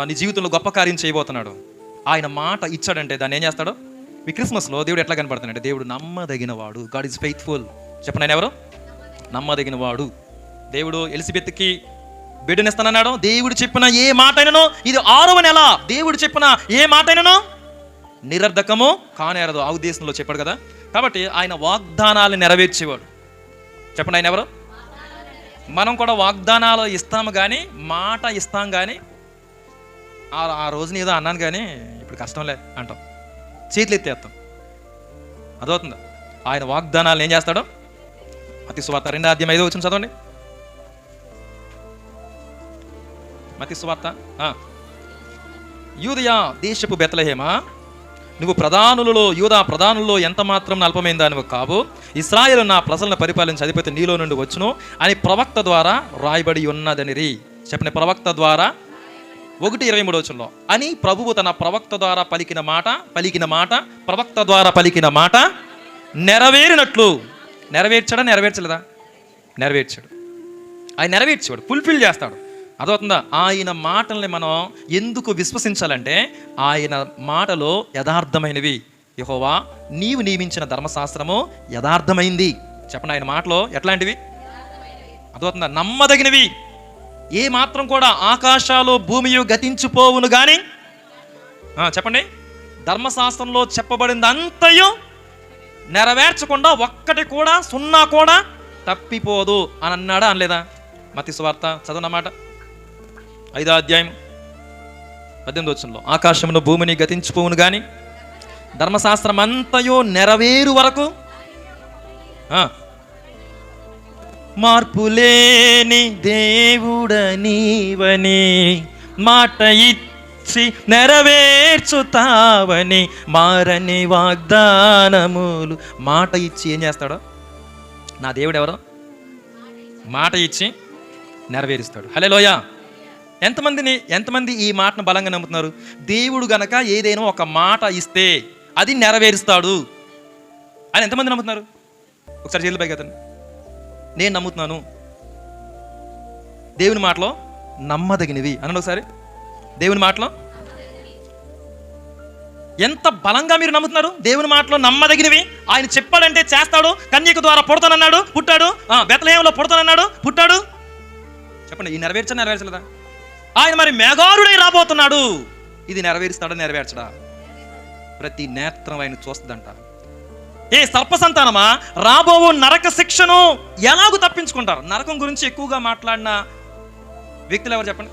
నీ జీవితంలో గొప్ప కార్యం చేయబోతున్నాడు, ఆయన మాట ఇచ్చాడంటే దాన్ని ఏం చేస్తాడు? మీ క్రిస్మస్లో దేవుడు ఎట్లా కనపడుతున్నాడు? దేవుడు నమ్మదగిన వాడు. God is faithful. చెప్పండి, ఆయన ఎవరు? నమ్మదగిన వాడు. దేవుడు ఎలిజబెత్కి బిడ్డనిస్తానన్నాడు. దేవుడు చెప్పిన ఏ మాట అయినను, ఇది 6వ నెల, దేవుడు చెప్పిన ఏ మాట అయినను నిరర్ధకము కానేరదు, ఆ ఉద్దేశంలో చెప్పాడు కదా. కాబట్టి ఆయన వాగ్దానాలు నెరవేర్చేవాడు. చెప్పండి, ఆయన ఎవరు? మనం కూడా వాగ్దానాలు ఇస్తాము కానీ, మాట ఇస్తాం కానీ, ఆ రోజున ఏదో అన్నాను కానీ ఇప్పుడు కష్టంలే అంటాం, చేతులు ఎత్తేస్తాం. అదవుతుందా? ఆయన వాగ్దానాలను ఏం చేస్తాడు? మత్తయి సువార్త 2:5 చదవండి. మత్తయి సువార్త. యూదయ దేశపు బెత్లెహేమా, నువ్వు యూదా ప్రధానులలో ఎంత మాత్రం అల్పమైన దానివి కావు, ఇశ్రాయేలు నా ప్రజలను పరిపాలించి అధిపతి నీలో నుండి వచ్చును అని ప్రవక్త ద్వారా రాయబడి ఉన్నదనిరి. చెప్పిన ప్రవక్త ద్వారా 1:23 అని ప్రభువు తన ప్రవక్త ద్వారా పలికిన మాట ప్రవక్త ద్వారా పలికిన మాట నెరవేరినట్లు. నెరవేర్చలేదా? నెరవేర్చాడు. ఆయన నెరవేర్చేవాడు, ఫుల్ఫిల్ చేస్తాడు. అదవుతుందా? ఆయన మాటల్ని మనం ఎందుకు విశ్వసించాలంటే ఆయన మాటలో యథార్థమైనవి. యెహోవా నీవు నియమించిన ధర్మశాస్త్రము యథార్థమైంది. చెప్పండి, ఆయన మాటలో ఎట్లాంటివి? అదవుతుందా? నమ్మదగినవి. ఏ మాత్రం కూడా ఆకాశాలు భూమియు గతించిపోవును కానీ, చెప్పండి, ధర్మశాస్త్రంలో చెప్పబడింది అంతయు నెరవేర్చకుండా ఒక్కటి కూడా, సున్నా కూడా తప్పిపోదు అని అన్నాడా? అనలేదా? మత్తయి సువార్త చదవనమాట 5వ అధ్యాయం 18 ఆకాశమును భూమిని గతించిపోవును కానీ ధర్మశాస్త్రం అంతయు నెరవేరు వరకు మార్పులేని దేవుడనీవని మాట ఇచ్చి నెరవేర్చుతావని మారని వాగ్దానములు. మాట ఇచ్చి ఏం చేస్తాడో నా దేవుడు ఎవరో? మాట ఇచ్చి నెరవేరుస్తాడు. హల్లెలూయా. ఎంతమంది ఈ మాటను బలంగా నమ్ముతున్నారు? దేవుడు గనక ఏదైనా ఒక మాట ఇస్తే అది నెరవేరుస్తాడు అని ఎంతమంది నమ్ముతున్నారు? ఒకసారి చేతులు పైకి ఎత్తండి. నేను నమ్ముతున్నాను. దేవుని మాటలో నమ్మదగినవి అనండి ఒకసారి. దేవుని మాటలో ఎంత బలంగా మీరు నమ్ముతున్నారు? దేవుని మాటలో నమ్మదగినవి. ఆయన చెప్పాడంటే చేస్తాడు. కన్యక ద్వారా పుడతానన్నాడు, పుట్టాడు. బెత్లెహేములో పుడతానన్నాడు, పుట్టాడు. చెప్పండి, ఈ నెరవేర్చలేదా? ఆయన మరి మేఘారుడై రాబోతున్నాడు. ఇది నెరవేరుస్తాడా? నెరవేర్చడా? ప్రతి నేత్రం ఆయన చూస్తుందంట. ఏ సర్పసంతానమా, రాబో నరక శిక్షను ఎలాగూ తప్పించుకుంటారు? నరకం గురించి ఎక్కువగా మాట్లాడిన వ్యక్తులు ఎవరు చెప్పండి?